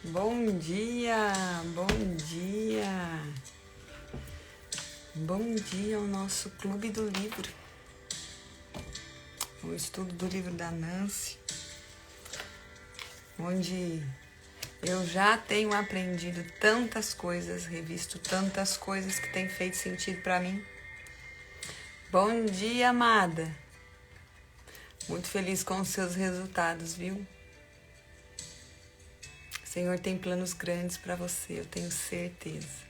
Bom dia, bom dia. Bom dia ao nosso Clube do Livro. O estudo do livro da Nancy, onde eu já tenho aprendido tantas coisas, revisto tantas coisas que têm feito sentido para mim. Bom dia, amada. Muito feliz com os seus resultados, viu? O Senhor tem planos grandes para você, eu tenho certeza.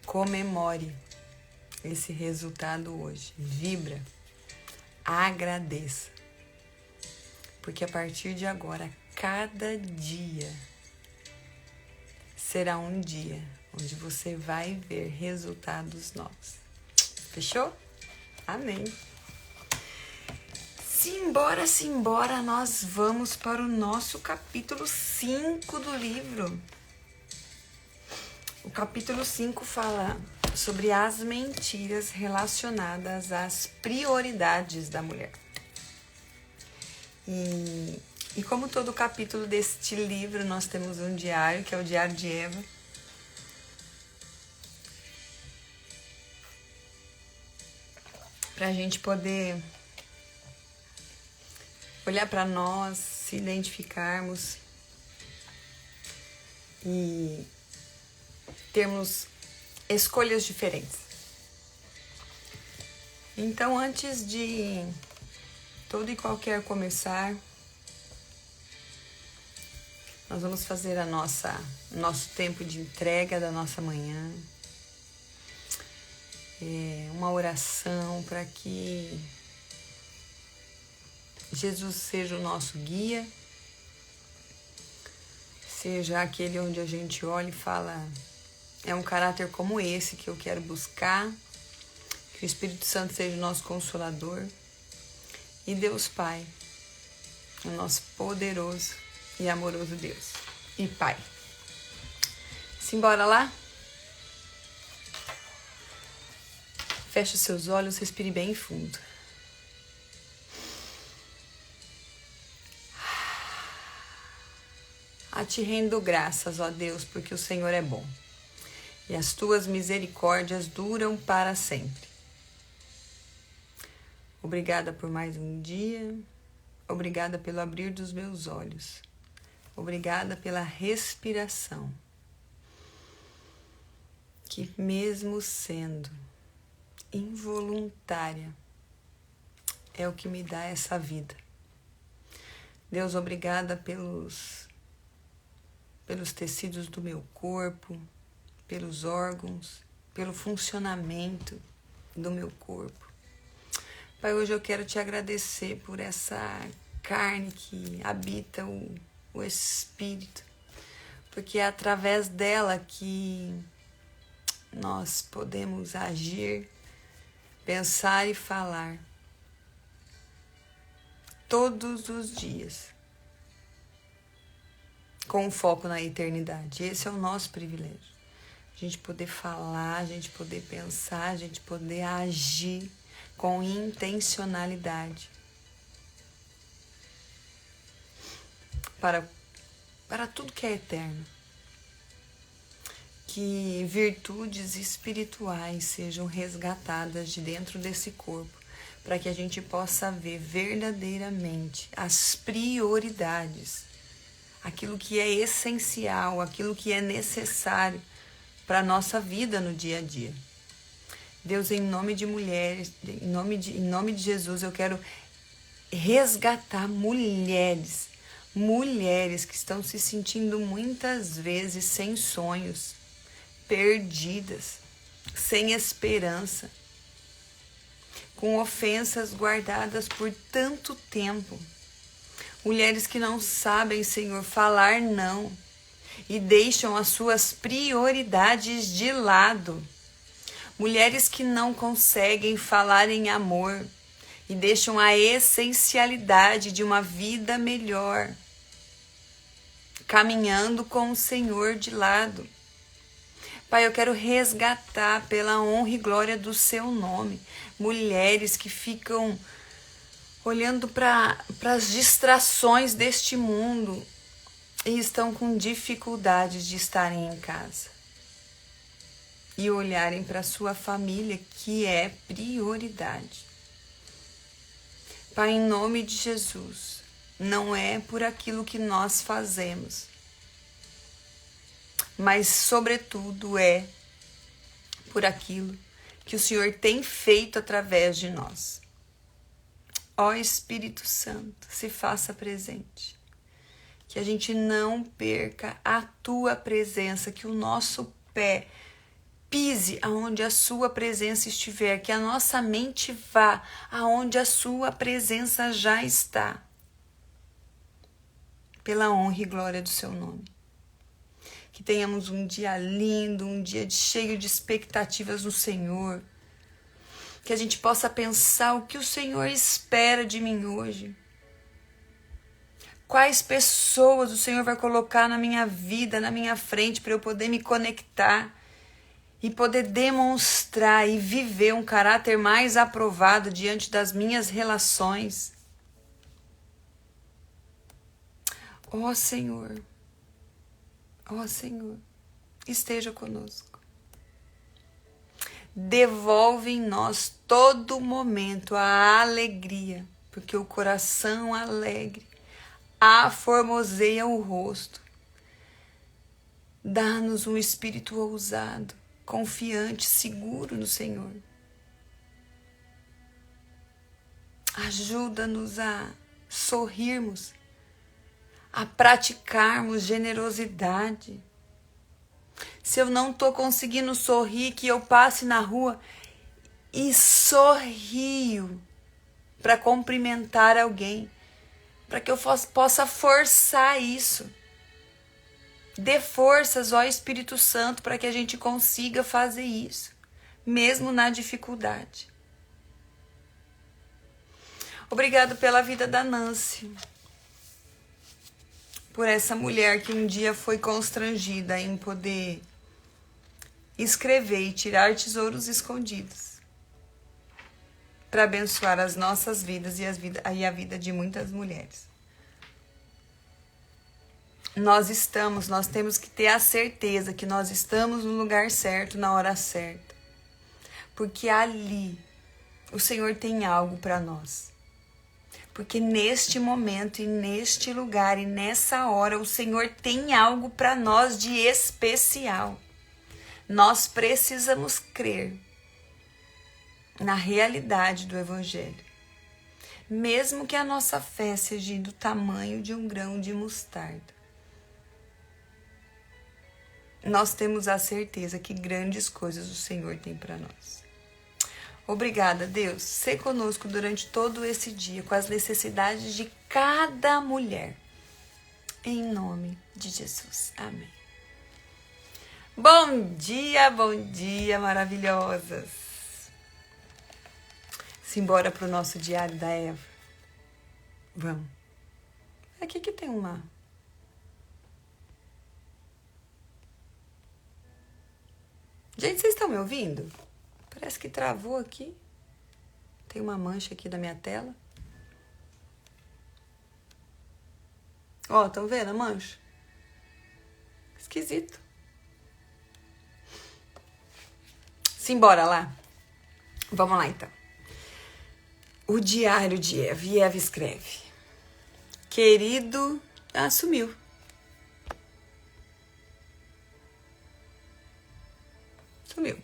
Comemore esse resultado hoje. Vibra. Agradeça. Porque a partir de agora, cada dia será um dia onde você vai ver resultados novos. Fechou? Amém. Simbora, nós vamos para o nosso capítulo 5 do livro. O capítulo 5 fala sobre as mentiras relacionadas às prioridades da mulher. E como todo capítulo deste livro, nós temos um diário, que é o Diário de Eva. Para a gente poder olhar para nós, se identificarmos e termos escolhas diferentes. Então, antes de todo e qualquer começar, nós vamos fazer nosso tempo de entrega da nossa manhã. Uma oração para que Jesus seja o nosso guia, seja aquele onde a gente olha e fala, é um caráter como esse que eu quero buscar, que o Espírito Santo seja o nosso consolador, e Deus Pai, o nosso poderoso e amoroso Deus e Pai. Simbora lá? Feche os seus olhos, respire bem fundo. A te rendo graças, ó Deus, porque o Senhor é bom e as tuas misericórdias duram para sempre. Obrigada por mais um dia, obrigada pelo abrir dos meus olhos, obrigada pela respiração, que mesmo sendo involuntária, é o que me dá essa vida. Deus, obrigada pelos tecidos do meu corpo, pelos órgãos, pelo funcionamento do meu corpo. Pai, hoje eu quero te agradecer por essa carne que habita o Espírito, porque é através dela que nós podemos agir, pensar e falar todos os dias, com foco na eternidade. Esse é o nosso privilégio. A gente poder falar, a gente poder pensar, a gente poder agir com intencionalidade para tudo que é eterno. Que virtudes espirituais sejam resgatadas de dentro desse corpo, para que a gente possa ver verdadeiramente as prioridades, aquilo que é essencial, aquilo que é necessário para a nossa vida no dia a dia. Deus, em nome de mulheres, em nome de Jesus, eu quero resgatar mulheres que estão se sentindo muitas vezes sem sonhos, perdidas, sem esperança, com ofensas guardadas por tanto tempo. Mulheres que não sabem, Senhor, falar não e deixam as suas prioridades de lado. Mulheres que não conseguem falar em amor e deixam a essencialidade de uma vida melhor, caminhando com o Senhor de lado. Pai, eu quero resgatar pela honra e glória do seu nome mulheres que ficam olhando para as distrações deste mundo e estão com dificuldades de estarem em casa e olharem para sua família, que é prioridade. Pai, em nome de Jesus, não é por aquilo que nós fazemos, mas sobretudo é por aquilo que o Senhor tem feito através de nós. Ó Espírito Santo, se faça presente. Que a gente não perca a tua presença, que o nosso pé pise aonde a sua presença estiver, que a nossa mente vá aonde a sua presença já está. Pela honra e glória do seu nome. Que tenhamos um dia lindo, um dia cheio de expectativas no Senhor. Que a gente possa pensar o que o Senhor espera de mim hoje. Quais pessoas o Senhor vai colocar na minha vida, na minha frente, para eu poder me conectar e poder demonstrar e viver um caráter mais aprovado diante das minhas relações. Ó Senhor, esteja conosco. Devolve em nós todo momento a alegria, porque o coração alegre aformoseia o rosto. Dá-nos um espírito ousado, confiante, seguro no Senhor. Ajuda-nos a sorrirmos, a praticarmos generosidade. Se eu não estou conseguindo sorrir, que eu passe na rua e sorrio para cumprimentar alguém, para que eu possa forçar isso. Dê forças, ó Espírito Santo, para que a gente consiga fazer isso, mesmo na dificuldade. Obrigado pela vida da Nancy, por essa mulher que um dia foi constrangida em poder escrever e tirar tesouros escondidos para abençoar as nossas vidas e a vida de muitas mulheres. Nós temos que ter a certeza que nós estamos no lugar certo, na hora certa. Porque ali o Senhor tem algo para nós. Porque neste momento e neste lugar e nessa hora o Senhor tem algo para nós de especial. Nós precisamos crer na realidade do Evangelho. Mesmo que a nossa fé seja do tamanho de um grão de mostarda. Nós temos a certeza que grandes coisas o Senhor tem para nós. Obrigada, Deus. Sê conosco durante todo esse dia, com as necessidades de cada mulher. Em nome de Jesus. Amém. Bom dia, maravilhosas. Simbora pro nosso diário da Eva. Vamos. Aqui que tem uma... Gente, vocês estão me ouvindo? Parece que travou aqui. Tem uma mancha aqui da minha tela. Ó, estão vendo a mancha? Esquisito. Simbora lá. Vamos lá, então. O diário de Eva. E Eva escreve. Querido... Ah, sumiu. Sumiu.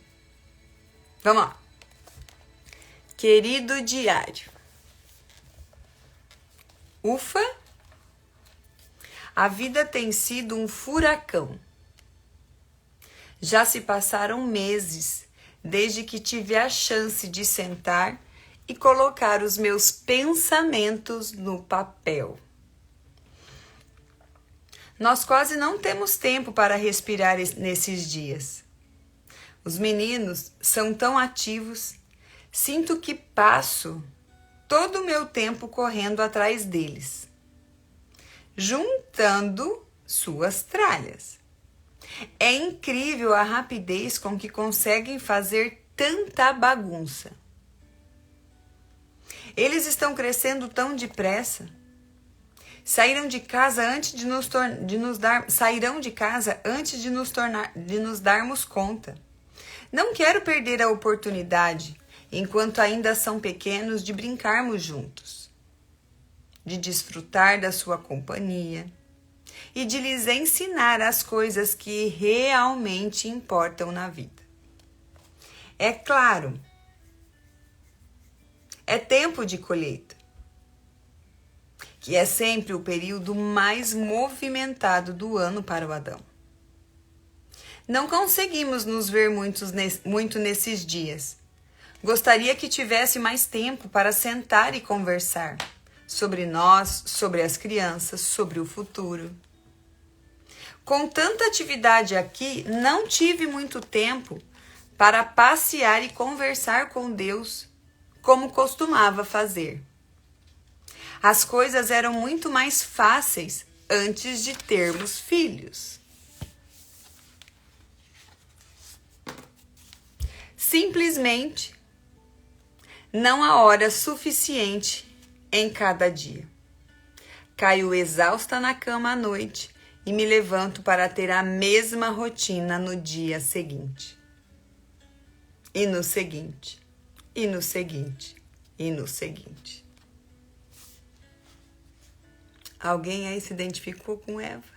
Vamos lá. Querido diário. Ufa. A vida tem sido um furacão. Já se passaram meses desde que tive a chance de sentar e colocar os meus pensamentos no papel. Nós quase não temos tempo para respirar nesses dias. Os meninos são tão ativos, sinto que passo todo o meu tempo correndo atrás deles, juntando suas tralhas. É incrível a rapidez com que conseguem fazer tanta bagunça. Eles estão crescendo tão depressa. Sairão de casa antes sairão de casa antes de nos darmos conta. Não quero perder a oportunidade, enquanto ainda são pequenos, de brincarmos juntos, de desfrutar da sua companhia e de lhes ensinar as coisas que realmente importam na vida. É claro, é tempo de colheita, que é sempre o período mais movimentado do ano para o Adão. Não conseguimos nos ver muito nesses dias. Gostaria que tivesse mais tempo para sentar e conversar sobre nós, sobre as crianças, sobre o futuro. Com tanta atividade aqui, não tive muito tempo para passear e conversar com Deus, como costumava fazer. As coisas eram muito mais fáceis antes de termos filhos. Simplesmente, não há hora suficiente em cada dia. Caio exausta na cama à noite e me levanto para ter a mesma rotina no dia seguinte. E no seguinte, e no seguinte, e no seguinte. Alguém aí se identificou com Eva?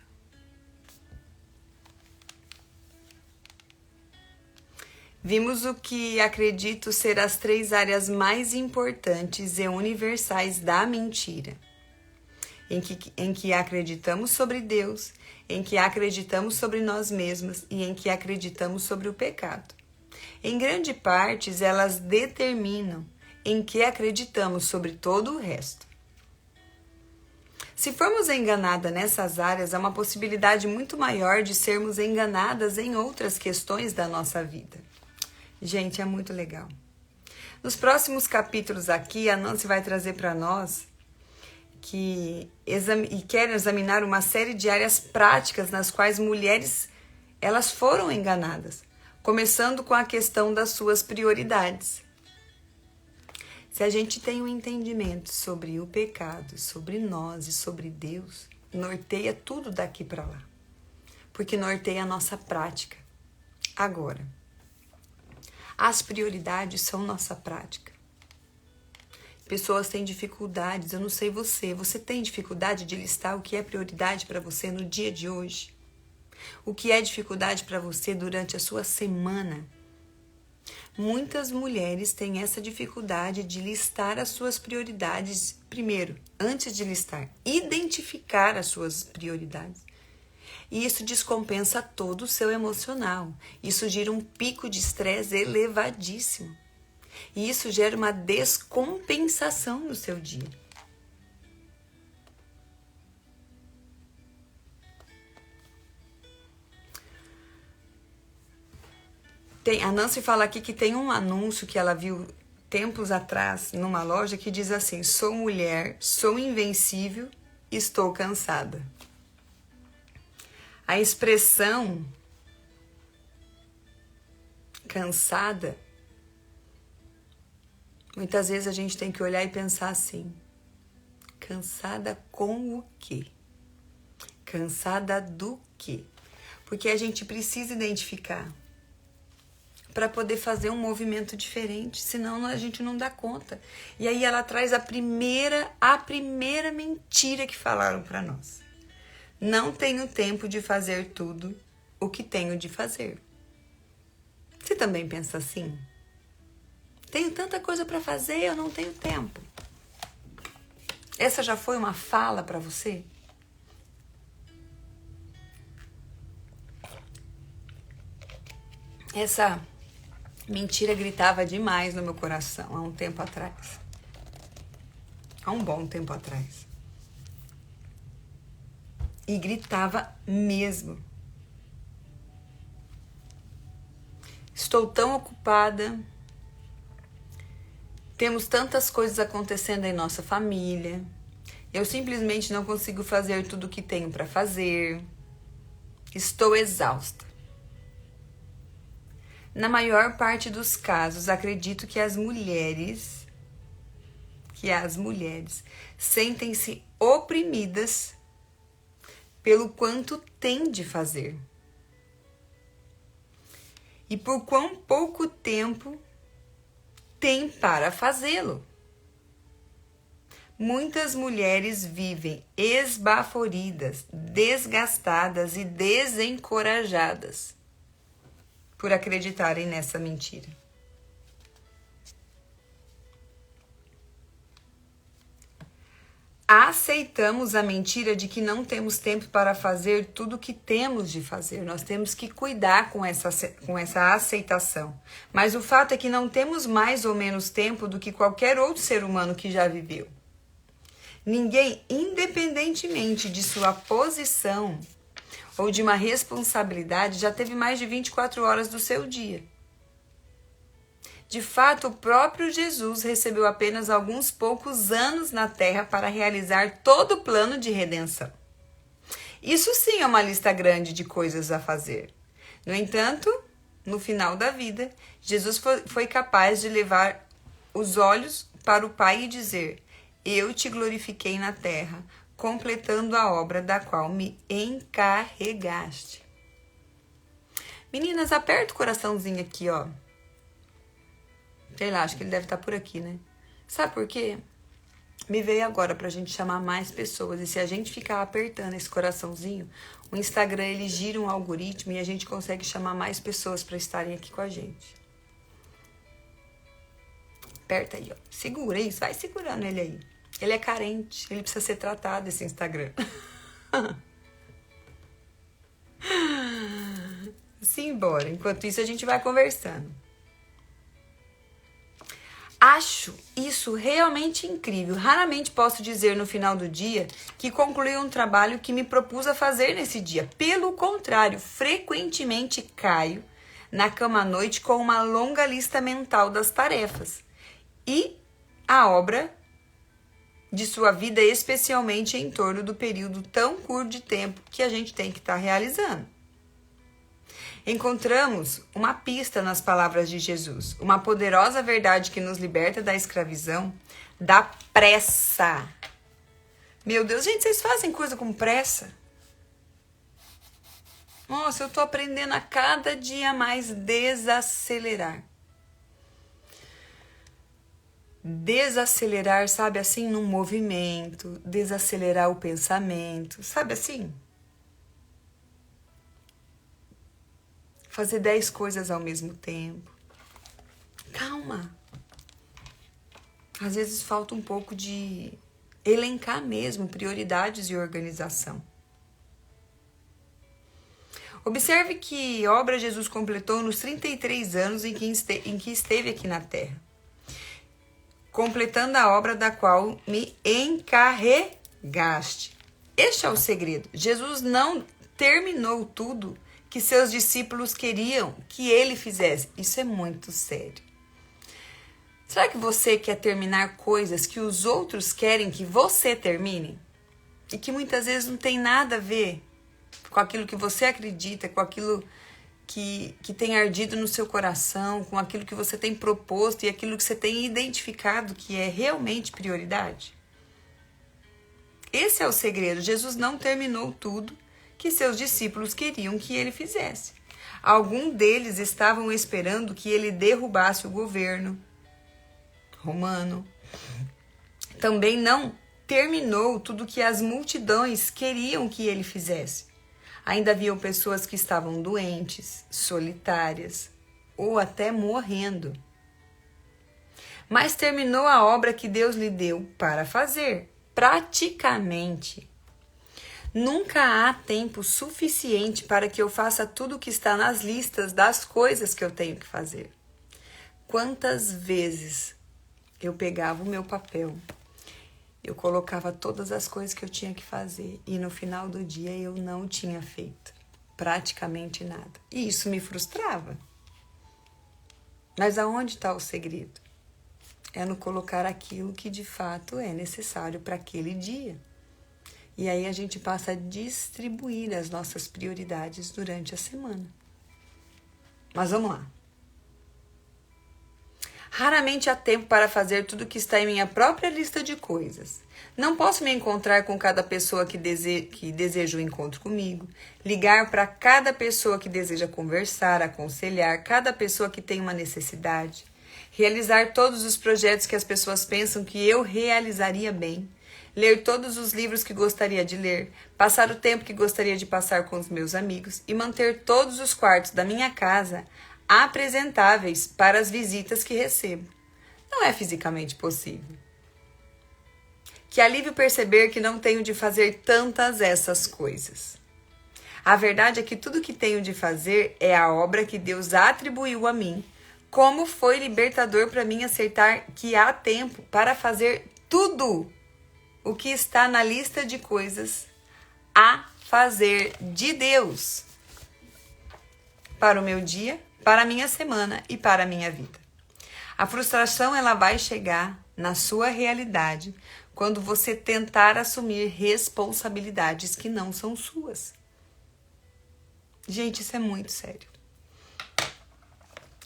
Vimos o que acredito ser as 3 áreas mais importantes e universais da mentira. Em que acreditamos sobre Deus, em que acreditamos sobre nós mesmos e em que acreditamos sobre o pecado. Em grande parte, elas determinam em que acreditamos sobre todo o resto. Se formos enganadas nessas áreas, há uma possibilidade muito maior de sermos enganadas em outras questões da nossa vida. Gente, é muito legal. Nos próximos capítulos aqui, a Nancy vai trazer para nós que quer examinar uma série de áreas práticas nas quais mulheres elas foram enganadas, começando com a questão das suas prioridades. Se a gente tem um entendimento sobre o pecado, sobre nós e sobre Deus, norteia tudo daqui para lá, porque norteia a nossa prática. Agora, as prioridades são nossa prática. Pessoas têm dificuldades, eu não sei você tem dificuldade de listar o que é prioridade para você no dia de hoje? O que é dificuldade para você durante a sua semana? Muitas mulheres têm essa dificuldade de listar as suas prioridades primeiro, antes de listar, identificar as suas prioridades. E isso descompensa todo o seu emocional. Isso gera um pico de estresse elevadíssimo. E isso gera uma descompensação no seu dia. A Nancy fala aqui que tem um anúncio que ela viu tempos atrás numa loja que diz assim: sou mulher, sou invencível, estou cansada. A expressão cansada, muitas vezes a gente tem que olhar e pensar assim: cansada com o quê? Cansada do quê? Porque a gente precisa identificar para poder fazer um movimento diferente, senão a gente não dá conta. E aí ela traz a primeira mentira que falaram para nós. Não tenho tempo de fazer tudo o que tenho de fazer. Você também pensa assim? Tenho tanta coisa para fazer, eu não tenho tempo. Essa já foi uma fala para você? Essa mentira gritava demais no meu coração há um tempo atrás. Há um bom tempo atrás. E gritava mesmo. Estou tão ocupada. Temos tantas coisas acontecendo em nossa família. Eu simplesmente não consigo fazer tudo o que tenho para fazer. Estou exausta. Na maior parte dos casos, acredito que as mulheres sentem-se oprimidas pelo quanto tem de fazer e por quão pouco tempo tem para fazê-lo. Muitas mulheres vivem esbaforidas, desgastadas e desencorajadas por acreditarem nessa mentira. Aceitamos a mentira de que não temos tempo para fazer tudo o que temos de fazer. Nós temos que cuidar com essa aceitação. Mas o fato é que não temos mais ou menos tempo do que qualquer outro ser humano que já viveu. Ninguém, independentemente de sua posição ou de uma responsabilidade, já teve mais de 24 horas do seu dia. De fato, o próprio Jesus recebeu apenas alguns poucos anos na Terra para realizar todo o plano de redenção. Isso sim é uma lista grande de coisas a fazer. No entanto, no final da vida, Jesus foi capaz de levar os olhos para o Pai e dizer: eu te glorifiquei na terra, completando a obra da qual me encarregaste. Meninas, aperta o coraçãozinho aqui, ó. Sei lá, acho que ele deve estar por aqui, né? Sabe por quê? Me veio agora pra gente chamar mais pessoas. E se a gente ficar apertando esse coraçãozinho, o Instagram, ele gira um algoritmo e a gente consegue chamar mais pessoas pra estarem aqui com a gente. Aperta aí, ó. Segura isso, vai segurando ele aí. Ele é carente, ele precisa ser tratado, esse Instagram. Simbora. Enquanto isso, a gente vai conversando. Acho isso realmente incrível. Raramente posso dizer no final do dia que concluí um trabalho que me propus a fazer nesse dia. Pelo contrário, frequentemente caio na cama à noite com uma longa lista mental das tarefas e a obra de sua vida, especialmente em torno do período tão curto de tempo que a gente tem que estar realizando. Encontramos uma pista nas palavras de Jesus, uma poderosa verdade que nos liberta da escravidão, da pressa. Meu Deus, gente, vocês fazem coisa com pressa? Nossa, eu tô aprendendo a cada dia mais desacelerar. Desacelerar, sabe assim, num movimento, desacelerar o pensamento, sabe assim? Fazer 10 coisas ao mesmo tempo. Calma. Às vezes falta um pouco de elencar mesmo prioridades e organização. Observe que obra Jesus completou nos 33 anos em que esteve aqui na Terra, completando a obra da qual me encarregaste. Este é o segredo. Jesus não terminou tudo que seus discípulos queriam que ele fizesse. Isso é muito sério. Será que você quer terminar coisas que os outros querem que você termine? E que muitas vezes não tem nada a ver com aquilo que você acredita, com aquilo que tem ardido no seu coração, com aquilo que você tem proposto e aquilo que você tem identificado que é realmente prioridade? Esse é o segredo. Jesus não terminou tudo que seus discípulos queriam que ele fizesse. Alguns deles estavam esperando que ele derrubasse o governo romano. Também não terminou tudo que as multidões queriam que ele fizesse. Ainda haviam pessoas que estavam doentes, solitárias ou até morrendo. Mas terminou a obra que Deus lhe deu para fazer. Praticamente. Nunca há tempo suficiente para que eu faça tudo o que está nas listas das coisas que eu tenho que fazer. Quantas vezes eu pegava o meu papel, eu colocava todas as coisas que eu tinha que fazer e no final do dia eu não tinha feito praticamente nada. E isso me frustrava. Mas aonde está o segredo? É no colocar aquilo que de fato é necessário para aquele dia. E aí a gente passa a distribuir as nossas prioridades durante a semana. Mas vamos lá. Raramente há tempo para fazer tudo o que está em minha própria lista de coisas. Não posso me encontrar com cada pessoa que deseja um encontro comigo, ligar para cada pessoa que deseja conversar, aconselhar, cada pessoa que tem uma necessidade, realizar todos os projetos que as pessoas pensam que eu realizaria bem, ler todos os livros que gostaria de ler, passar o tempo que gostaria de passar com os meus amigos e manter todos os quartos da minha casa apresentáveis para as visitas que recebo. Não é fisicamente possível. Que alívio perceber que não tenho de fazer tantas essas coisas. A verdade é que tudo que tenho de fazer é a obra que Deus atribuiu a mim. Como foi libertador para mim aceitar que há tempo para fazer tudo o que está na lista de coisas a fazer de Deus para o meu dia, para a minha semana e para a minha vida. A frustração ela vai chegar na sua realidade quando você tentar assumir responsabilidades que não são suas. Gente, isso é muito sério.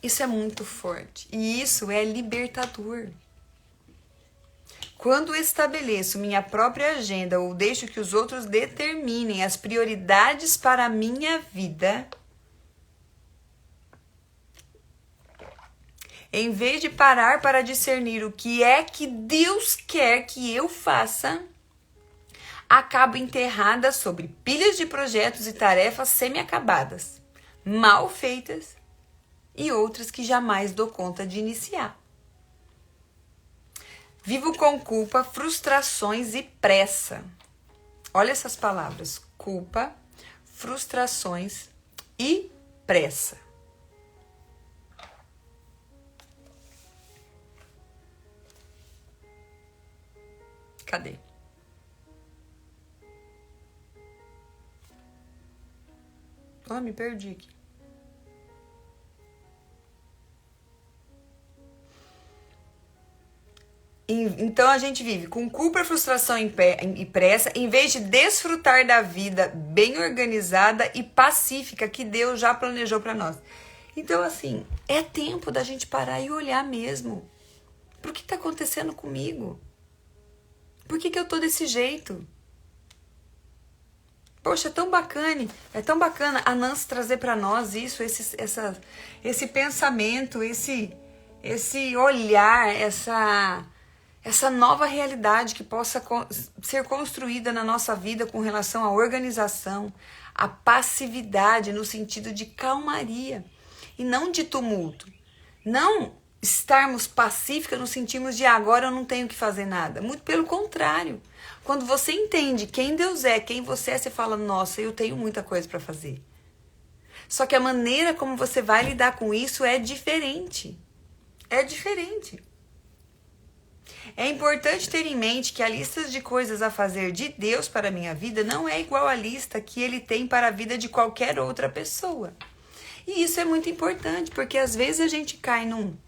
Isso é muito forte. E isso é libertador. Quando estabeleço minha própria agenda ou deixo que os outros determinem as prioridades para a minha vida, em vez de parar para discernir o que é que Deus quer que eu faça, acabo enterrada sobre pilhas de projetos e tarefas semi-acabadas, mal feitas e outras que jamais dou conta de iniciar. Vivo com culpa, frustrações e pressa. Olha essas palavras: culpa, frustrações e pressa. Cadê? Me perdi aqui. Então a gente vive com culpa, frustração e pressa, em vez de desfrutar da vida bem organizada e pacífica que Deus já planejou para nós. Então, assim, é tempo da gente parar e olhar mesmo. Por que está acontecendo comigo? Por que eu tô desse jeito? Poxa, é tão bacana a Nancy trazer para nós isso, esse pensamento, esse olhar, essa nova realidade que possa ser construída na nossa vida com relação à organização, à passividade no sentido de calmaria e não de tumulto. Não estarmos pacíficas no sentido de agora eu não tenho que fazer nada. Muito pelo contrário. Quando você entende quem Deus é, quem você é, você fala, nossa, eu tenho muita coisa para fazer. Só que a maneira como você vai lidar com isso é diferente. É diferente. É importante ter em mente que a lista de coisas a fazer de Deus para a minha vida não é igual à lista que Ele tem para a vida de qualquer outra pessoa. E isso é muito importante, porque às vezes a gente cai num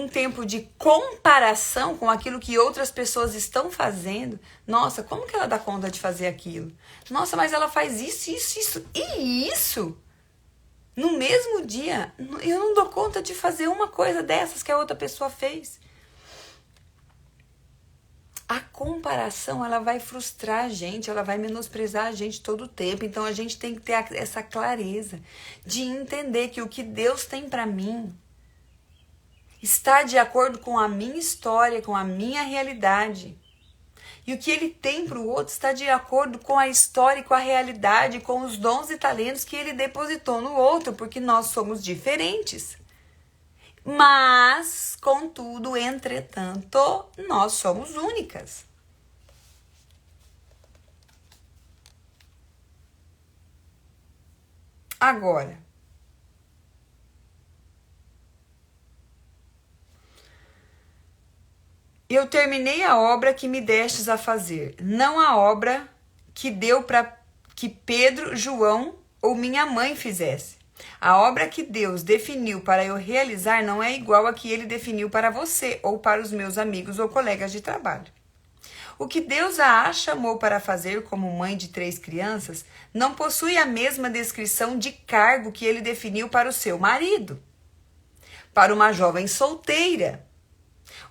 tempo de comparação com aquilo que outras pessoas estão fazendo. Nossa, como que ela dá conta de fazer aquilo? Nossa, mas ela faz isso e isso. No mesmo dia, eu não dou conta de fazer uma coisa dessas que a outra pessoa fez. A comparação, ela vai frustrar a gente, ela vai menosprezar a gente todo o tempo. Então, a gente tem que ter essa clareza de entender que o que Deus tem para mim está de acordo com a minha história, com a minha realidade. E o que Ele tem para o outro está de acordo com a história, com a realidade, com os dons e talentos que Ele depositou no outro, porque nós somos diferentes. Mas, contudo, entretanto, nós somos únicas. Agora, eu terminei a obra que me destes a fazer, não a obra que deu para que Pedro, João ou minha mãe fizesse. A obra que Deus definiu para eu realizar não é igual a que Ele definiu para você ou para os meus amigos ou colegas de trabalho. O que Deus a chamou para fazer como mãe de 3 crianças não possui a mesma descrição de cargo que Ele definiu para o seu marido. para uma jovem solteira,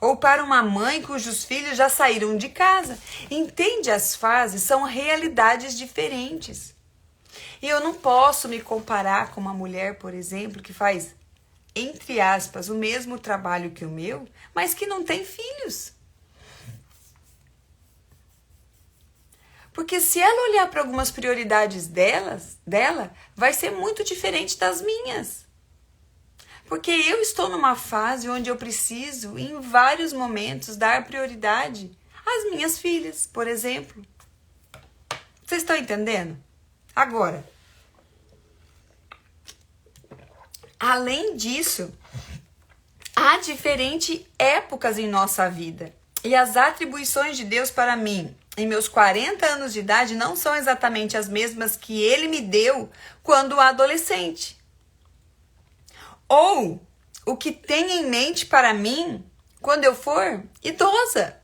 ou para uma mãe cujos filhos já saíram de casa. Entende? As fases são realidades diferentes. E eu não posso me comparar com uma mulher, por exemplo, que faz, entre aspas, o mesmo trabalho que o meu, mas que não tem filhos. Porque se ela olhar para algumas prioridades dela, vai ser muito diferente das minhas. Porque eu estou numa fase onde eu preciso, em vários momentos, dar prioridade às minhas filhas, por exemplo. Vocês estão entendendo? Agora, além disso, há diferentes épocas em nossa vida. E as atribuições de Deus para mim, em meus 40 anos de idade, não são exatamente as mesmas que Ele me deu quando adolescente. Ou o que tem em mente para mim quando eu for idosa.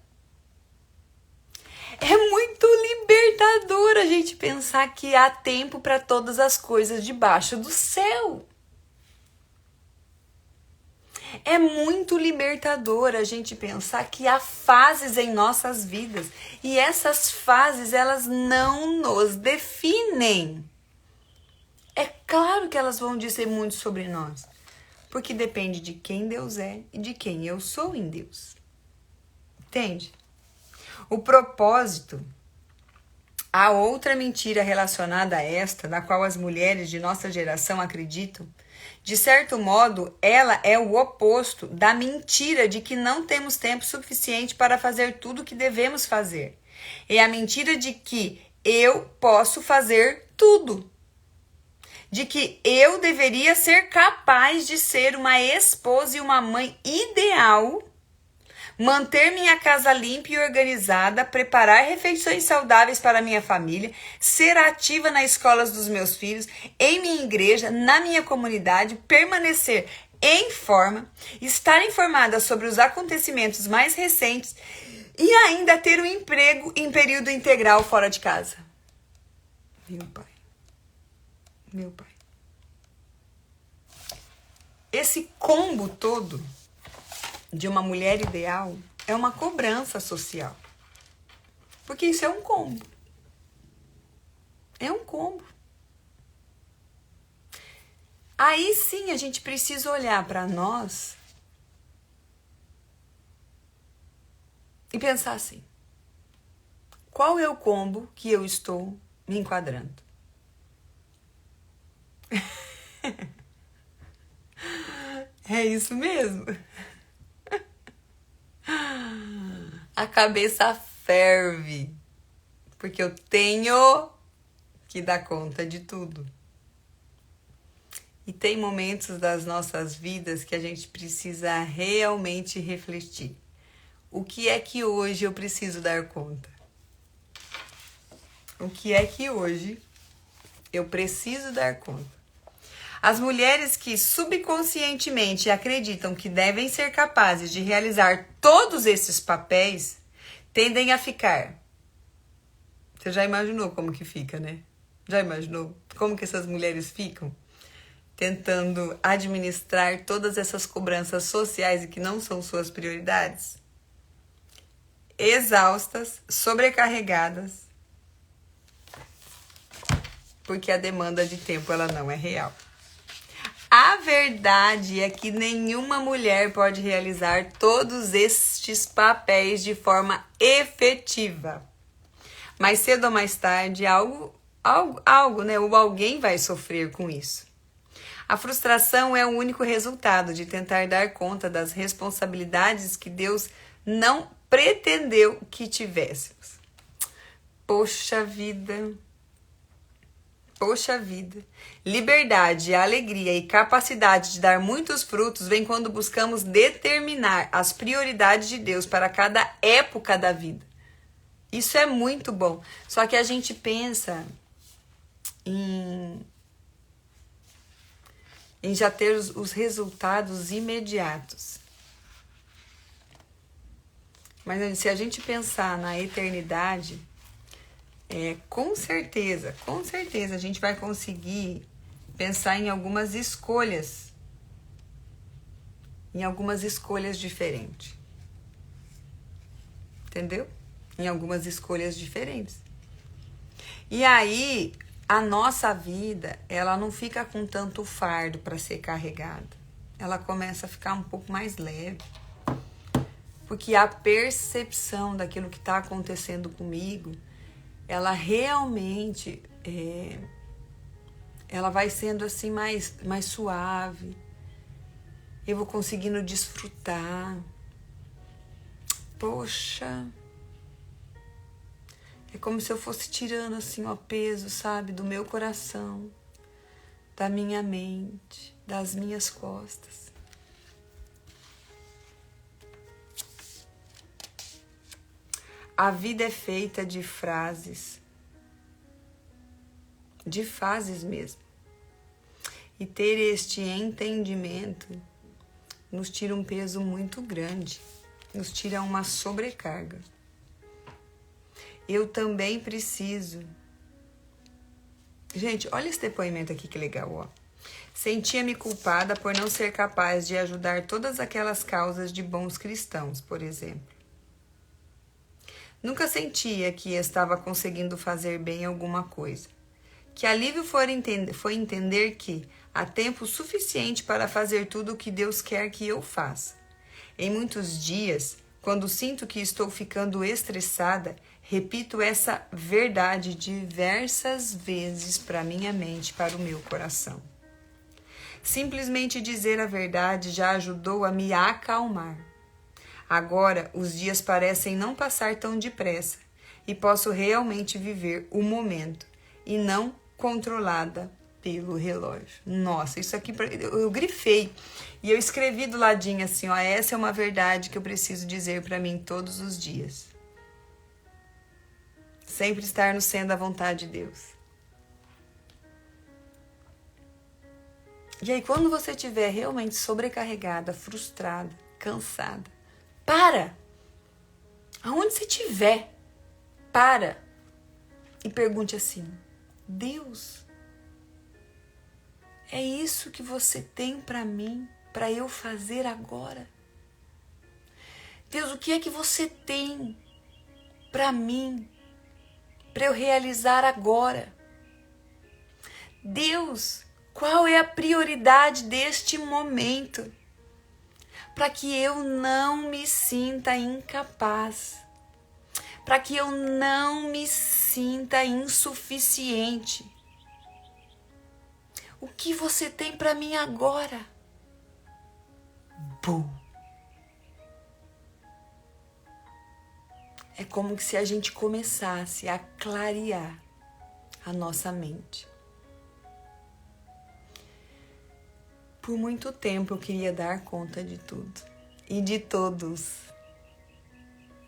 É muito libertador a gente pensar que há tempo para todas as coisas debaixo do céu. É muito libertador a gente pensar que há fases em nossas vidas. E essas fases, elas não nos definem. É claro que elas vão dizer muito sobre nós. Porque depende de quem Deus é e de quem eu sou em Deus. Entende? O propósito, há outra mentira relacionada a esta, na qual as mulheres de nossa geração acreditam. De certo modo, ela é o oposto da mentira de que não temos tempo suficiente para fazer tudo o que devemos fazer. É a mentira de que eu posso fazer tudo. De que eu deveria ser capaz de ser uma esposa e uma mãe ideal, manter minha casa limpa e organizada, preparar refeições saudáveis para minha família, ser ativa nas escolas dos meus filhos, em minha igreja, na minha comunidade, permanecer em forma, estar informada sobre os acontecimentos mais recentes e ainda ter um emprego em período integral fora de casa. Meu pai. Meu pai. Esse combo todo de uma mulher ideal é uma cobrança social. Porque isso é um combo. É um combo. Aí sim a gente precisa olhar para nós e pensar assim: qual é o combo que eu estou me enquadrando? É isso mesmo. A cabeça ferve, porque eu tenho que dar conta de tudo. E tem momentos das nossas vidas que a gente precisa realmente refletir. O que é que hoje eu preciso dar conta? O que é que hoje eu preciso dar conta? As mulheres que subconscientemente acreditam que devem ser capazes de realizar todos esses papéis tendem a ficar. Você já imaginou como que fica, né? Já imaginou como que essas mulheres ficam? Tentando administrar todas essas cobranças sociais e que não são suas prioridades? Exaustas, sobrecarregadas, porque a demanda de tempo ela não é real. A verdade é que nenhuma mulher pode realizar todos estes papéis de forma efetiva. Mais cedo ou mais tarde, algo, né? Ou alguém vai sofrer com isso. A frustração é o único resultado de tentar dar conta das responsabilidades que Deus não pretendeu que tivéssemos. Poxa vida! Poxa vida! Liberdade, alegria e capacidade de dar muitos frutos vem quando buscamos determinar as prioridades de Deus para cada época da vida. Isso é muito bom. Só que a gente pensa em já ter os resultados imediatos. Mas se a gente pensar na eternidade, com certeza a gente vai conseguir pensar em algumas escolhas em algumas escolhas diferentes. Entendeu? Em algumas escolhas diferentes. E aí, a nossa vida, ela não fica com tanto fardo para ser carregada. Ela começa a ficar um pouco mais leve. Porque a percepção daquilo que está acontecendo comigo, ela realmente, ela vai sendo assim mais suave. Eu vou conseguindo desfrutar. Poxa, é como se eu fosse tirando assim o peso, sabe, do meu coração, da minha mente, das minhas costas. A vida é feita de frases, de fases mesmo. E ter este entendimento nos tira um peso muito grande, nos tira uma sobrecarga. Eu também preciso. Gente, olha esse depoimento aqui que legal, ó. Sentia-me culpada por não ser capaz de ajudar todas aquelas causas de bons cristãos, por exemplo. Nunca sentia que estava conseguindo fazer bem alguma coisa. Que alívio foi entender que há tempo suficiente para fazer tudo o que Deus quer que eu faça. Em muitos dias, quando sinto que estou ficando estressada, repito essa verdade diversas vezes para minha mente, para o meu coração. Simplesmente dizer a verdade já ajudou a me acalmar. Agora, os dias parecem não passar tão depressa e posso realmente viver o momento e não controlada pelo relógio. Nossa, isso aqui eu grifei e eu escrevi do ladinho assim, ó, essa é uma verdade que eu preciso dizer para mim todos os dias. Sempre estar no centro da vontade de Deus. E aí, quando você estiver realmente sobrecarregada, frustrada, cansada, para! Aonde você estiver, para e pergunte assim: Deus, é isso que você tem para mim, para eu fazer agora? Deus, o que é que você tem para mim, para eu realizar agora? Deus, qual é a prioridade deste momento? Para que eu não me sinta incapaz, para que eu não me sinta insuficiente. O que você tem para mim agora? Bum! É como se a gente começasse a clarear a nossa mente. Por muito tempo eu queria dar conta de tudo e de todos,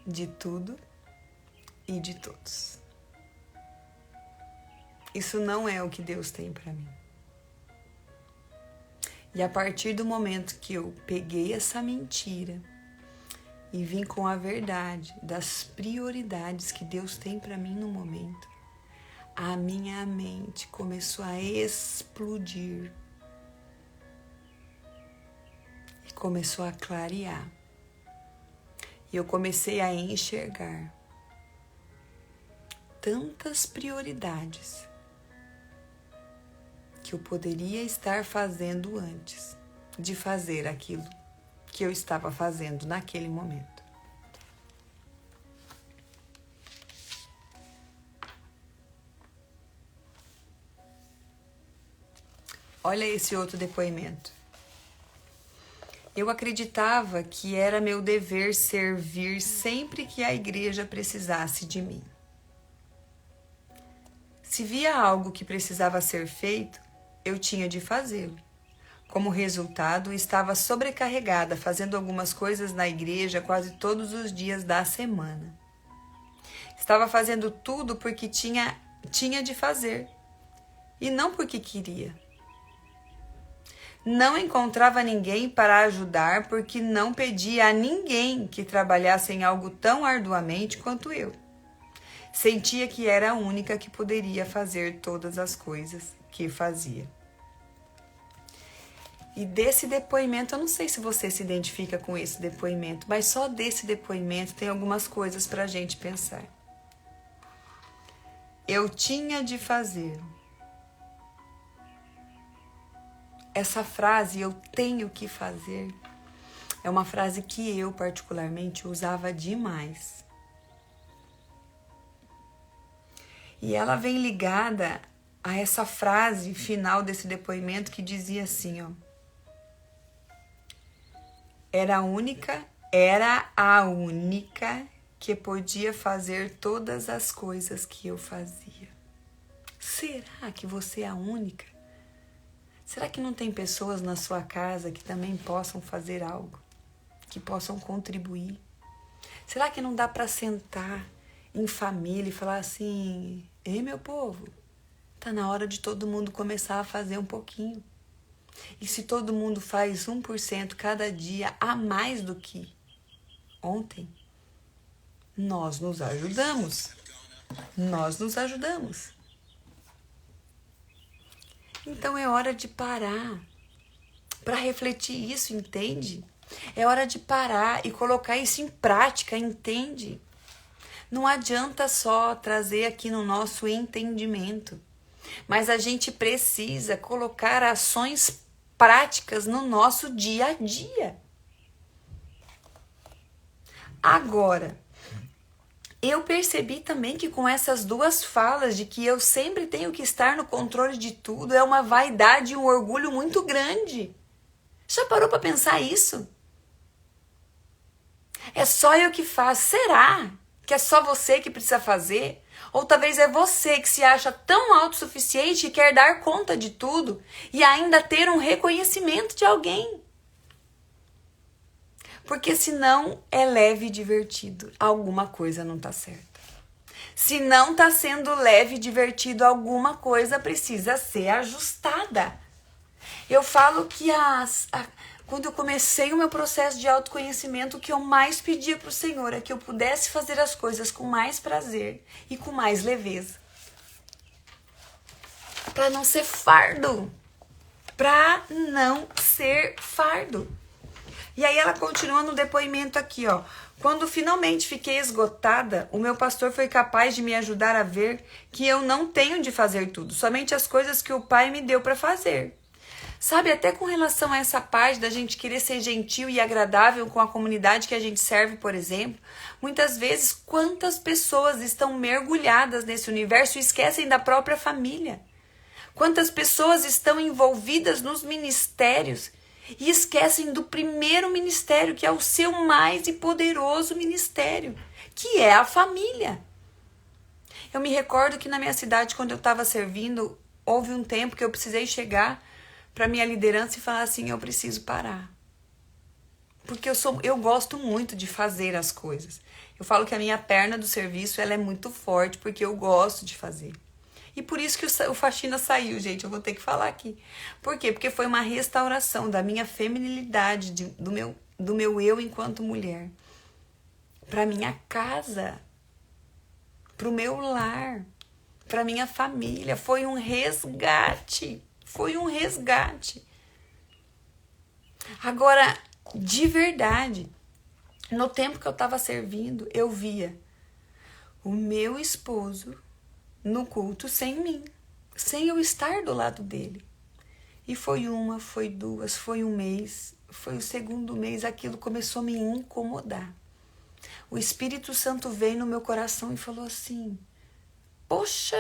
de tudo e de todos. Isso não é o que Deus tem para mim. E a partir do momento que eu peguei essa mentira e vim com a verdade das prioridades que Deus tem para mim no momento, a minha mente começou a explodir. Começou a clarear. E eu comecei a enxergar tantas prioridades que eu poderia estar fazendo antes de fazer aquilo que eu estava fazendo naquele momento. Olha esse outro depoimento. Eu acreditava que era meu dever servir sempre que a igreja precisasse de mim. Se via algo que precisava ser feito, eu tinha de fazê-lo. Como resultado, estava sobrecarregada, fazendo algumas coisas na igreja quase todos os dias da semana. Estava fazendo tudo porque tinha de fazer, e não porque queria. Não encontrava ninguém para ajudar porque não pedia a ninguém que trabalhasse em algo tão arduamente quanto eu. Sentia que era a única que poderia fazer todas as coisas que fazia. E desse depoimento, eu não sei se você se identifica com esse depoimento, mas só desse depoimento tem algumas coisas para a gente pensar. Eu tinha de fazer. Essa frase, eu tenho que fazer, é uma frase que eu particularmente usava demais. E ela vem ligada a essa frase final desse depoimento que dizia assim, ó. Era a única que podia fazer todas as coisas que eu fazia. Será que você é a única? Será que não tem pessoas na sua casa que também possam fazer algo? Que possam contribuir? Será que não dá para sentar em família e falar assim, ei meu povo, tá na hora de todo mundo começar a fazer um pouquinho. E se todo mundo faz 1% cada dia a mais do que ontem, nós nos ajudamos. Nós nos ajudamos. Então é hora de parar para refletir isso, entende? É hora de parar e colocar isso em prática, entende? Não adianta só trazer aqui no nosso entendimento, mas a gente precisa colocar ações práticas no nosso dia a dia. Agora, eu percebi também que com essas duas falas de que eu sempre tenho que estar no controle de tudo, é uma vaidade e um orgulho muito grande. Já parou para pensar isso? É só eu que faço. Será que é só você que precisa fazer? Ou talvez é você que se acha tão autossuficiente e quer dar conta de tudo e ainda ter um reconhecimento de alguém. Porque senão é leve e divertido, alguma coisa não tá certa. Se não tá sendo leve e divertido, alguma coisa precisa ser ajustada. Eu falo que quando eu comecei o meu processo de autoconhecimento, o que eu mais pedia para o Senhor é que eu pudesse fazer as coisas com mais prazer e com mais leveza. Para não ser fardo. Para não ser fardo. E aí ela continua no depoimento aqui, ó. Quando finalmente fiquei esgotada, o meu pastor foi capaz de me ajudar a ver que eu não tenho de fazer tudo, somente as coisas que o Pai me deu para fazer. Sabe, até com relação a essa parte da gente querer ser gentil e agradável com a comunidade que a gente serve, por exemplo, muitas vezes quantas pessoas estão mergulhadas nesse universo e esquecem da própria família? Quantas pessoas estão envolvidas nos ministérios e esquecem do primeiro ministério, que é o seu mais e poderoso ministério, que é a família. Eu me recordo que na minha cidade, quando eu estava servindo, houve um tempo que eu precisei chegar para minha liderança e falar assim, eu preciso parar. Porque eu gosto muito de fazer as coisas. Eu falo que a minha perna do serviço ela é muito forte, porque eu gosto de fazer. E por isso que o faxina saiu, gente, eu vou ter que falar aqui. Por quê? Porque foi uma restauração da minha feminilidade, do meu eu enquanto mulher. Para minha casa, para o meu lar, para minha família. Foi um resgate. Foi um resgate. Agora, de verdade, no tempo que eu estava servindo, eu via o meu esposo no culto sem mim, sem eu estar do lado dele. E foi uma, foi duas, foi um mês, foi o segundo mês, aquilo começou a me incomodar. O Espírito Santo veio no meu coração e falou assim, poxa,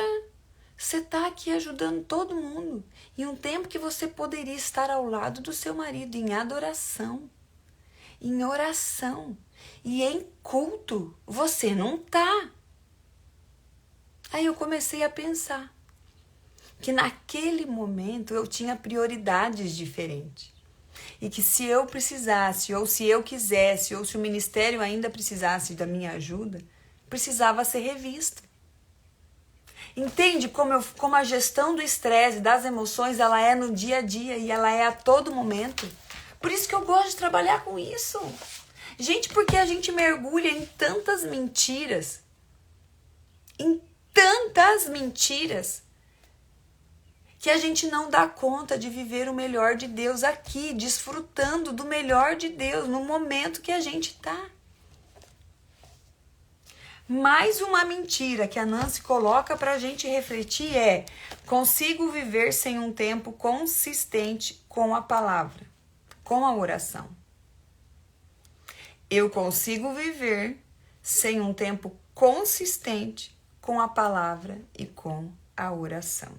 você está aqui ajudando todo mundo em um tempo que você poderia estar ao lado do seu marido em adoração, em oração e em culto. Você não está. Aí eu comecei a pensar que naquele momento eu tinha prioridades diferentes. E que se eu precisasse, ou se eu quisesse, ou se o ministério ainda precisasse da minha ajuda, precisava ser revisto. Entende como a gestão do estresse, das emoções, ela é no dia a dia e ela é a todo momento? Por isso que eu gosto de trabalhar com isso. Gente, porque a gente mergulha em tantas mentiras, que a gente não dá conta de viver o melhor de Deus aqui, desfrutando do melhor de Deus no momento que a gente está. Mais uma mentira que a Nancy coloca para a gente refletir é: consigo viver sem um tempo consistente com a palavra, com a oração. Eu consigo viver sem um tempo consistente com a palavra e com a oração.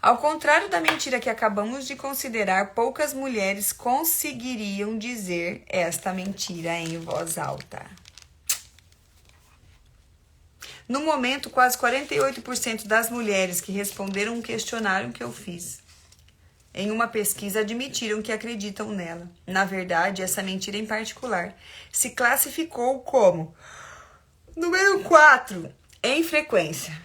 Ao contrário da mentira que acabamos de considerar, poucas mulheres conseguiriam dizer esta mentira em voz alta. No momento, quase 48% das mulheres que responderam um questionário que eu fiz em uma pesquisa admitiram que acreditam nela. Na verdade, essa mentira em particular se classificou como número 4 em frequência.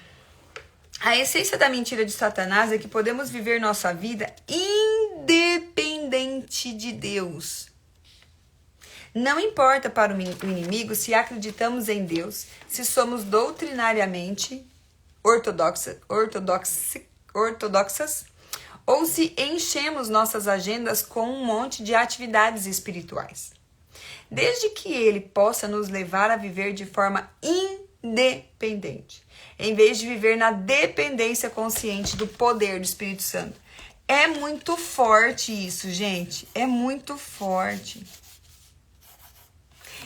A essência da mentira de Satanás é que podemos viver nossa vida independente de Deus. Não importa para o inimigo se acreditamos em Deus, se somos doutrinariamente ortodoxas, ou se enchemos nossas agendas com um monte de atividades espirituais. Desde que ele possa nos levar a viver de forma independente, em vez de viver na dependência consciente do poder do Espírito Santo. É muito forte isso, gente. É muito forte.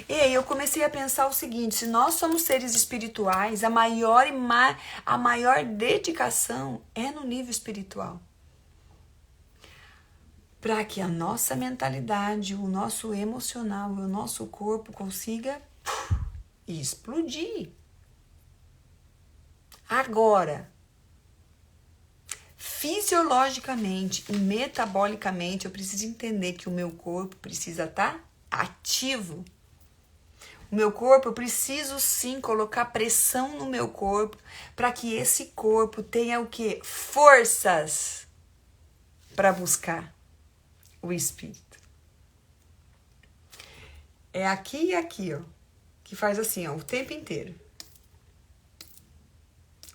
E aí eu comecei a pensar o seguinte: se nós somos seres espirituais, a maior dedicação é no nível espiritual. Para que a nossa mentalidade, o nosso emocional, o nosso corpo consiga explodir. Agora, fisiologicamente e metabolicamente, eu preciso entender que o meu corpo precisa estar ativo. O meu corpo, eu preciso sim colocar pressão no meu corpo para que esse corpo tenha o quê? Forças para buscar o Espírito. É aqui e aqui, ó, que faz assim, ó, o tempo inteiro.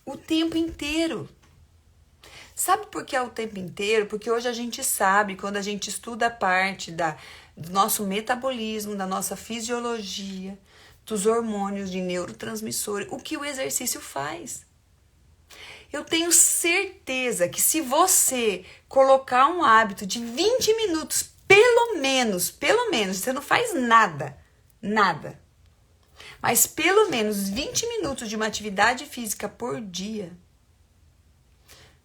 O tempo inteiro. Sabe por que é o tempo inteiro? Porque hoje a gente sabe, quando a gente estuda a parte do nosso metabolismo, da nossa fisiologia, dos hormônios de neurotransmissores, o que o exercício faz. Eu tenho certeza que se você colocar um hábito de 20 minutos, pelo menos, você não faz nada, mas pelo menos 20 minutos de uma atividade física por dia,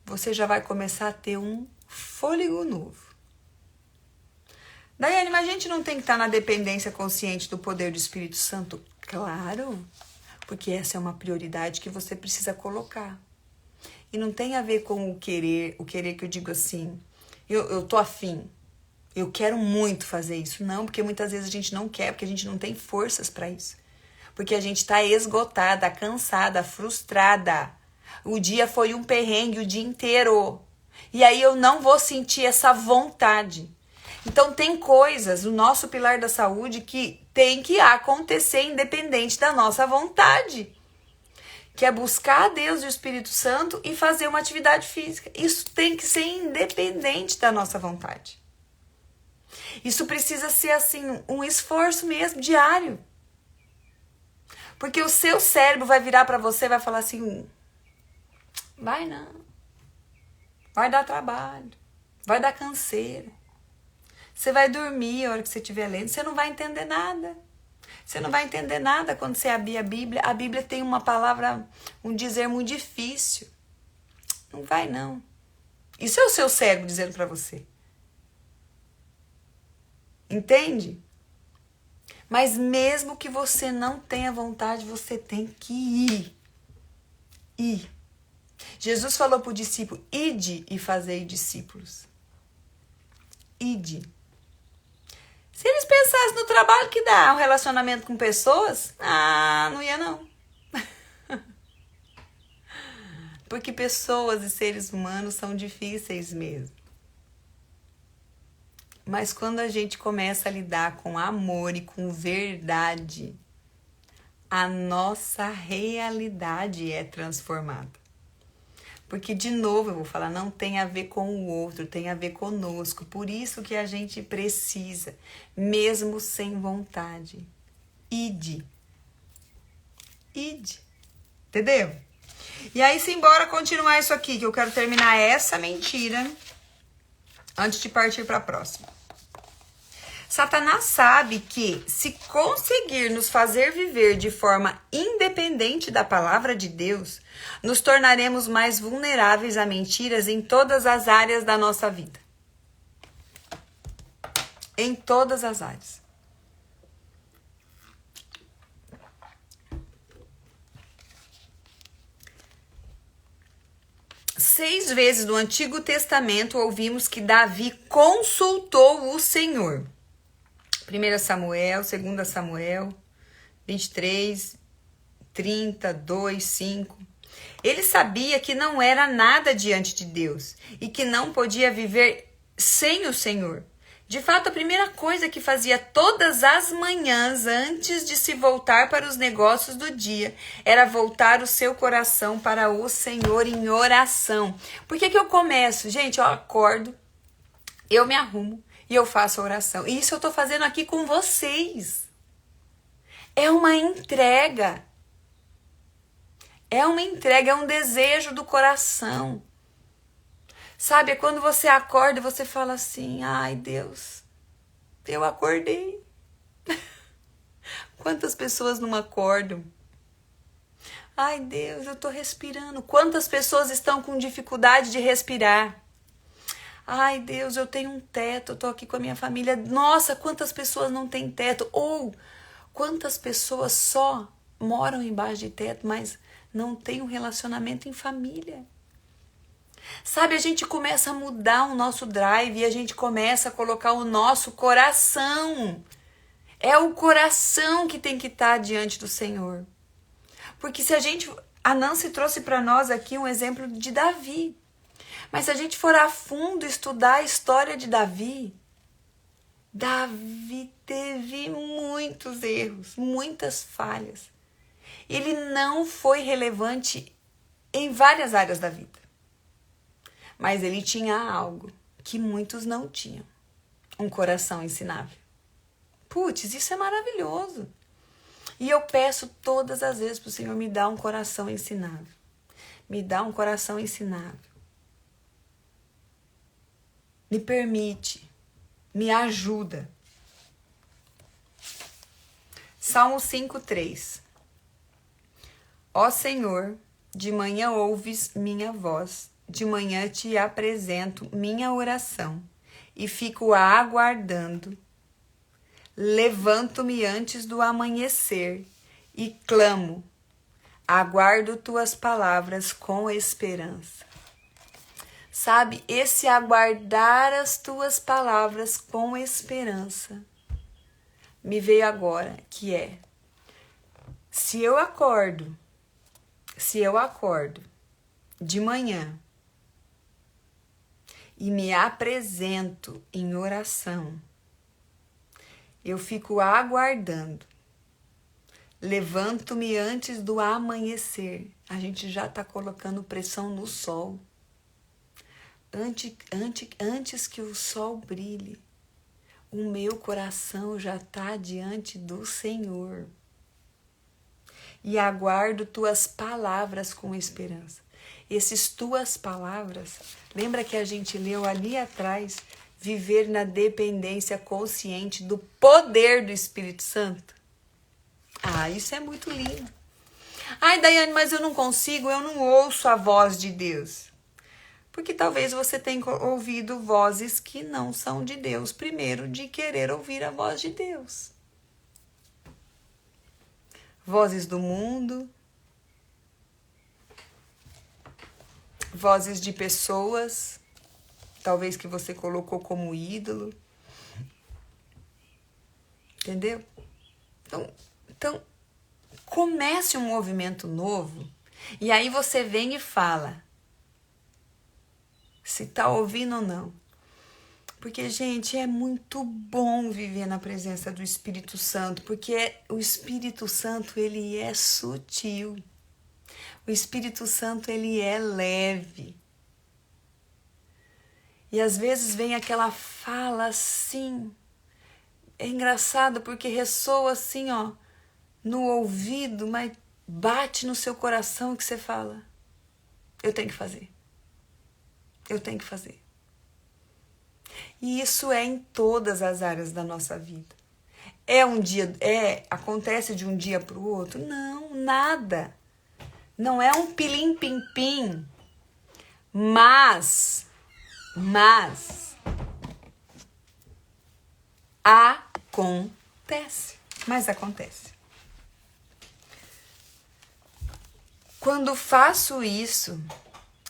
você já vai começar a ter um fôlego novo. Daiane, mas a gente não tem que estar na dependência consciente do poder do Espírito Santo? Claro, porque essa é uma prioridade que você precisa colocar. E não tem a ver com o querer que eu digo assim, eu tô afim, eu quero muito fazer isso. Não, porque muitas vezes a gente não quer, porque a gente não tem forças para isso. Porque a gente tá esgotada, cansada, frustrada. O dia foi um perrengue o dia inteiro. E aí eu não vou sentir essa vontade. Então tem coisas no nosso pilar da saúde que tem que acontecer independente da nossa vontade. Que é buscar a Deus e o Espírito Santo e fazer uma atividade física. Isso tem que ser independente da nossa vontade. Isso precisa ser assim, um esforço mesmo, diário. Porque o seu cérebro vai virar para você e vai falar assim, vai não, vai dar trabalho, vai dar canseira. Você vai dormir a hora que você estiver lendo, você não vai entender nada. Você não vai entender nada quando você abrir a Bíblia. A Bíblia tem uma palavra, um dizer muito difícil. Não vai, não. Isso é o seu cérebro dizendo para você. Entende? Mas mesmo que você não tenha vontade, você tem que ir. Ir. Jesus falou para o discípulo, ide e fazei discípulos. Ide. Se eles pensassem no trabalho que dá um relacionamento com pessoas, não ia não. Porque pessoas e seres humanos são difíceis mesmo. Mas quando a gente começa a lidar com amor e com verdade, a nossa realidade é transformada. Porque, de novo, eu vou falar, não tem a ver com o outro, tem a ver conosco. Por isso que a gente precisa, mesmo sem vontade, ide. Entendeu? E aí, simbora continuar isso aqui, que eu quero terminar essa mentira antes de partir para a próxima. Satanás sabe que, se conseguir nos fazer viver de forma independente da palavra de Deus, nos tornaremos mais vulneráveis a mentiras em todas as áreas da nossa vida. Em todas as áreas. Seis vezes no Antigo Testamento ouvimos que Davi consultou o Senhor. 1 Samuel, 2 Samuel, 23, 30, 2, 5. Ele sabia que não era nada diante de Deus e que não podia viver sem o Senhor. De fato, a primeira coisa que fazia todas as manhãs antes de se voltar para os negócios do dia era voltar o seu coração para o Senhor em oração. Por que eu começo? Gente, eu acordo, eu me arrumo e eu faço a oração. E isso eu estou fazendo aqui com vocês. É uma entrega. É uma entrega, é um desejo do coração. Sabe, é quando você acorda e você fala assim, ai Deus, eu acordei. Quantas pessoas não acordam? Ai Deus, eu tô respirando. Quantas pessoas estão com dificuldade de respirar? Ai Deus, eu tenho um teto, eu tô aqui com a minha família. Nossa, quantas pessoas não têm teto? Ou quantas pessoas só moram embaixo de teto, mas não têm um relacionamento em família? Sabe, a gente começa a mudar o nosso drive e a gente começa a colocar o nosso coração. É o coração que tem que estar diante do Senhor. Porque se a gente... A Nancy trouxe para nós aqui um exemplo de Davi. Mas se a gente for a fundo estudar a história de Davi, Davi teve muitos erros, muitas falhas. Ele não foi relevante em várias áreas da vida. Mas ele tinha algo que muitos não tinham. Um coração ensinável. Putz, isso é maravilhoso. E eu peço todas as vezes para o Senhor me dar um coração ensinável. Me dá um coração ensinável. Me permite. Me ajuda. Salmo 5:3. Ó Senhor, de manhã ouves minha voz. De manhã te apresento minha oração e fico aguardando. Levanto-me antes do amanhecer e clamo. Aguardo tuas palavras com esperança. Sabe, esse aguardar as tuas palavras com esperança me veio agora, que é, se eu acordo de manhã e me apresento em oração, eu fico aguardando. Levanto-me antes do amanhecer. A gente já está colocando pressão no sol. Antes que o sol brilhe, o meu coração já está diante do Senhor. E aguardo tuas palavras com esperança. Essas tuas palavras, lembra que a gente leu ali atrás, viver na dependência consciente do poder do Espírito Santo? Ah, isso é muito lindo. Ai, Daiane, mas eu não consigo, eu não ouço a voz de Deus. Porque talvez você tenha ouvido vozes que não são de Deus, primeiro de querer ouvir a voz de Deus. Vozes do mundo, vozes de pessoas, talvez que você colocou como ídolo. Entendeu? Então, comece um movimento novo e aí você vem e fala se tá ouvindo ou não. Porque, gente, é muito bom viver na presença do Espírito Santo, porque o Espírito Santo, ele é sutil. O Espírito Santo, ele é leve. E às vezes vem aquela fala assim, é engraçado porque ressoa assim, ó, no ouvido, mas bate no seu coração que você fala, eu tenho que fazer. Eu tenho que fazer. E isso é em todas as áreas da nossa vida. Acontece de um dia para o outro? Não, nada. Não é um pilim-pim-pim. Mas acontece. Mas acontece. Quando faço isso,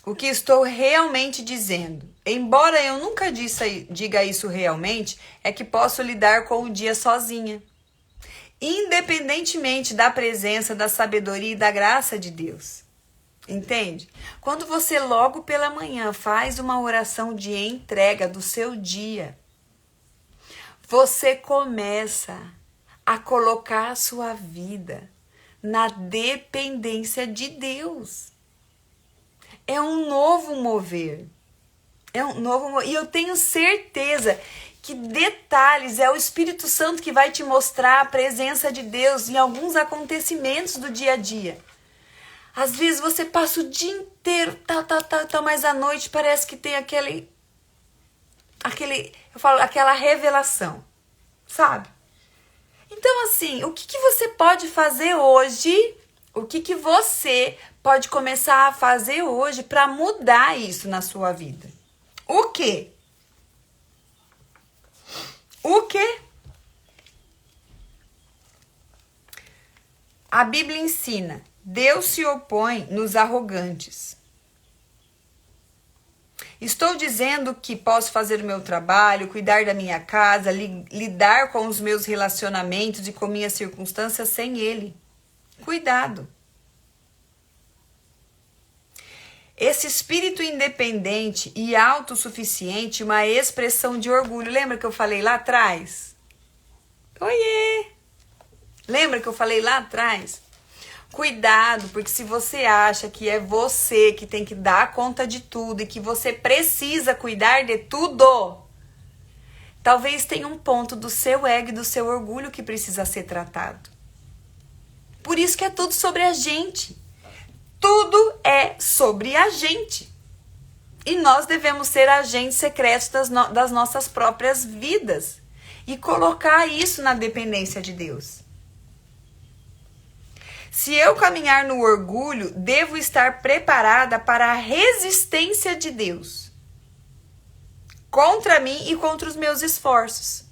o que estou realmente dizendo, embora eu nunca diga isso realmente, é que posso lidar com o dia sozinha, independentemente da presença, da sabedoria e da graça de Deus. Entende? Quando você logo pela manhã faz uma oração de entrega do seu dia, você começa a colocar a sua vida na dependência de Deus. É um novo mover. E eu tenho certeza que detalhes é o Espírito Santo que vai te mostrar a presença de Deus em alguns acontecimentos do dia a dia. Às vezes você passa o dia inteiro, mas à noite parece que tem aquela revelação, sabe? Então, assim, o que você pode fazer hoje? O que você pode começar a fazer hoje para mudar isso na sua vida? O quê? O quê? A Bíblia ensina: Deus se opõe nos arrogantes. Estou dizendo que posso fazer o meu trabalho, cuidar da minha casa, lidar com os meus relacionamentos e com minhas circunstâncias sem Ele. Cuidado. Esse espírito independente e autossuficiente, uma expressão de orgulho. Lembra que eu falei lá atrás? Oiê! Lembra que eu falei lá atrás? Cuidado, porque se você acha que é você que tem que dar conta de tudo e que você precisa cuidar de tudo, talvez tenha um ponto do seu ego e do seu orgulho que precisa ser tratado. Por isso que é tudo sobre a gente. Tudo é sobre a gente. E nós devemos ser agentes secretos das nossas próprias vidas e colocar isso na dependência de Deus. Se eu caminhar no orgulho, devo estar preparada para a resistência de Deus contra mim e contra os meus esforços.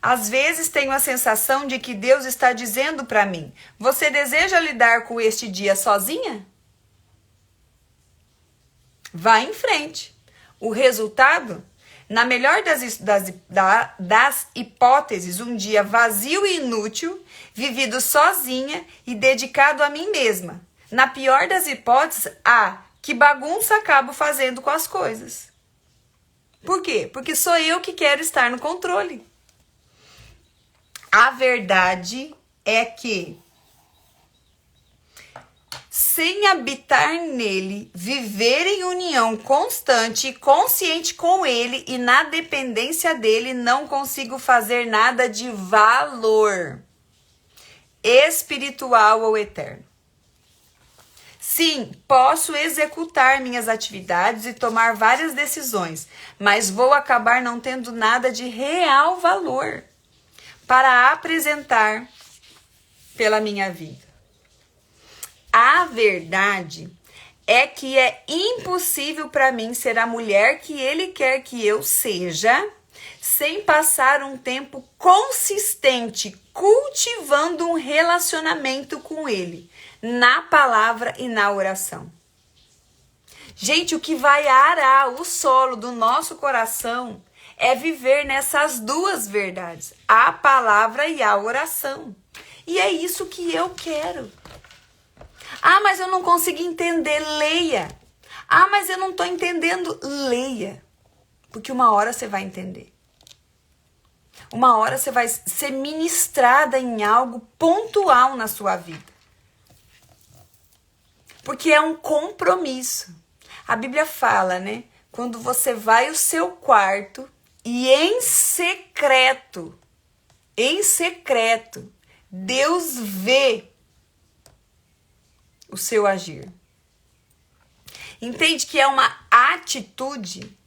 Às vezes tenho a sensação de que Deus está dizendo para mim: você deseja lidar com este dia sozinha? Vá em frente. O resultado? Na melhor das hipóteses, um dia vazio e inútil, vivido sozinha e dedicado a mim mesma. Na pior das hipóteses, que bagunça acabo fazendo com as coisas. Por quê? Porque sou eu que quero estar no controle. A verdade é que, sem habitar nele, viver em união constante e consciente com ele e na dependência dele, não consigo fazer nada de valor espiritual ou eterno. Sim, posso executar minhas atividades e tomar várias decisões, mas vou acabar não tendo nada de real valor para apresentar pela minha vida. A verdade é que é impossível para mim ser a mulher que ele quer que eu seja, sem passar um tempo consistente cultivando um relacionamento com ele, na palavra e na oração. Gente, o que vai arar o solo do nosso coração é viver nessas duas verdades, a palavra e a oração. E é isso que eu quero. Mas eu não consigo entender. Leia. Ah, mas eu não estou entendendo. Leia, porque uma hora você vai entender. Uma hora você vai ser ministrada em algo pontual na sua vida. Porque é um compromisso. A Bíblia fala, né? Quando você vai ao seu quarto e em secreto, Deus vê o seu agir. Entende que é uma atitude?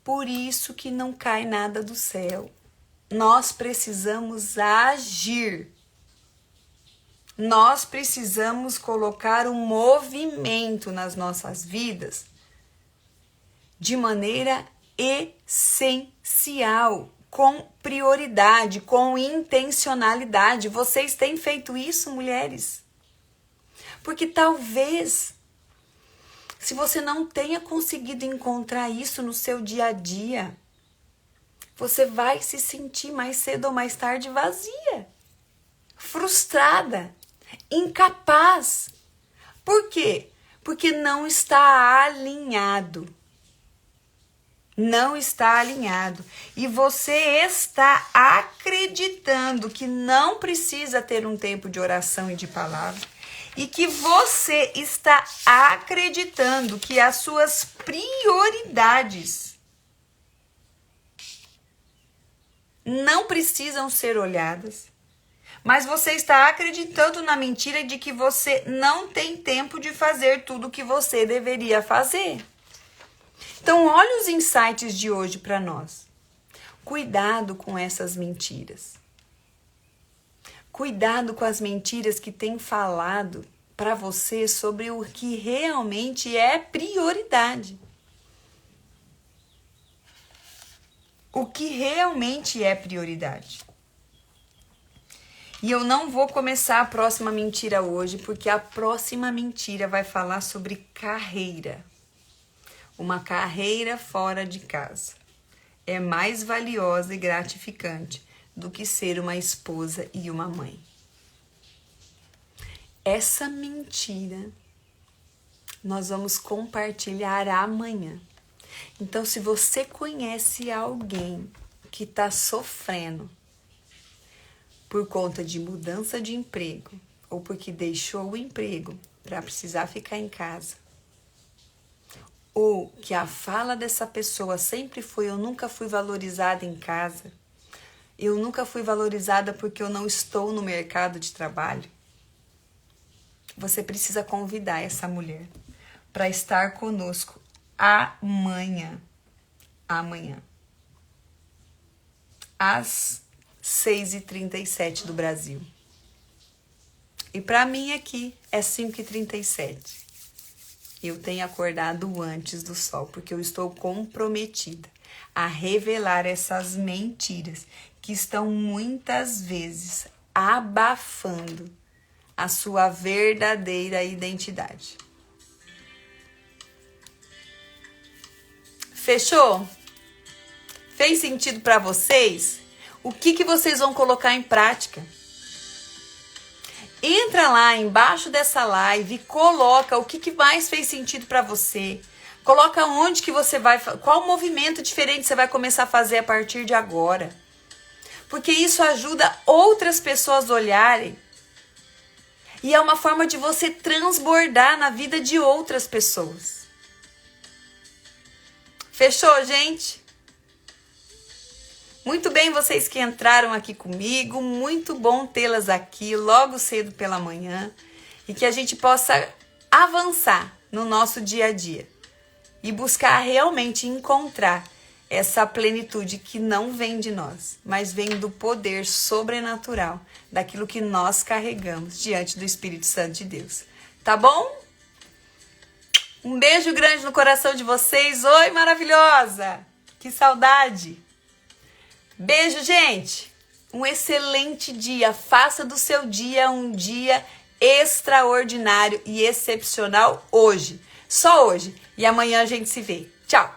Por isso que não cai nada do céu. Nós precisamos agir. Nós precisamos colocar um movimento nas nossas vidas de maneira essencial, com prioridade, com intencionalidade. Vocês têm feito isso, mulheres? Porque talvez, se você não tenha conseguido encontrar isso no seu dia a dia, você vai se sentir mais cedo ou mais tarde vazia, frustrada, incapaz. Por quê? Porque não está alinhado. Não está alinhado. E você está acreditando que não precisa ter um tempo de oração e de palavra. E que você está acreditando que as suas prioridades não precisam ser olhadas. Mas você está acreditando na mentira de que você não tem tempo de fazer tudo o que você deveria fazer. Então, olha os insights de hoje para nós. Cuidado com essas mentiras. Cuidado com as mentiras que têm falado para você sobre o que realmente é prioridade. O que realmente é prioridade. E eu não vou começar a próxima mentira hoje, porque a próxima mentira vai falar sobre carreira. Uma carreira fora de casa é mais valiosa e gratificante do que ser uma esposa e uma mãe. Essa mentira nós vamos compartilhar amanhã. Então, se você conhece alguém que está sofrendo por conta de mudança de emprego ou porque deixou o emprego para precisar ficar em casa, ou que a fala dessa pessoa sempre foi: eu nunca fui valorizada em casa, eu nunca fui valorizada porque eu não estou no mercado de trabalho, você precisa convidar essa mulher para estar conosco amanhã, às 6h37 do Brasil. E para mim aqui é 5h37. Eu tenho acordado antes do sol, porque eu estou comprometida a revelar essas mentiras que estão muitas vezes abafando a sua verdadeira identidade. Fechou? Fez sentido para vocês? O que vocês vão colocar em prática? Entra lá embaixo dessa live e coloca o que mais fez sentido para você. Coloca onde que você vai, qual movimento diferente você vai começar a fazer a partir de agora. Porque isso ajuda outras pessoas a olharem. E é uma forma de você transbordar na vida de outras pessoas. Fechou, gente? Muito bem, vocês que entraram aqui comigo, muito bom tê-las aqui logo cedo pela manhã e que a gente possa avançar no nosso dia a dia e buscar realmente encontrar essa plenitude que não vem de nós, mas vem do poder sobrenatural, daquilo que nós carregamos diante do Espírito Santo de Deus. Tá bom? Um beijo grande no coração de vocês. Oi, maravilhosa! Que saudade! Beijo, gente! Um excelente dia. Faça do seu dia um dia extraordinário e excepcional hoje. Só hoje. E amanhã a gente se vê. Tchau!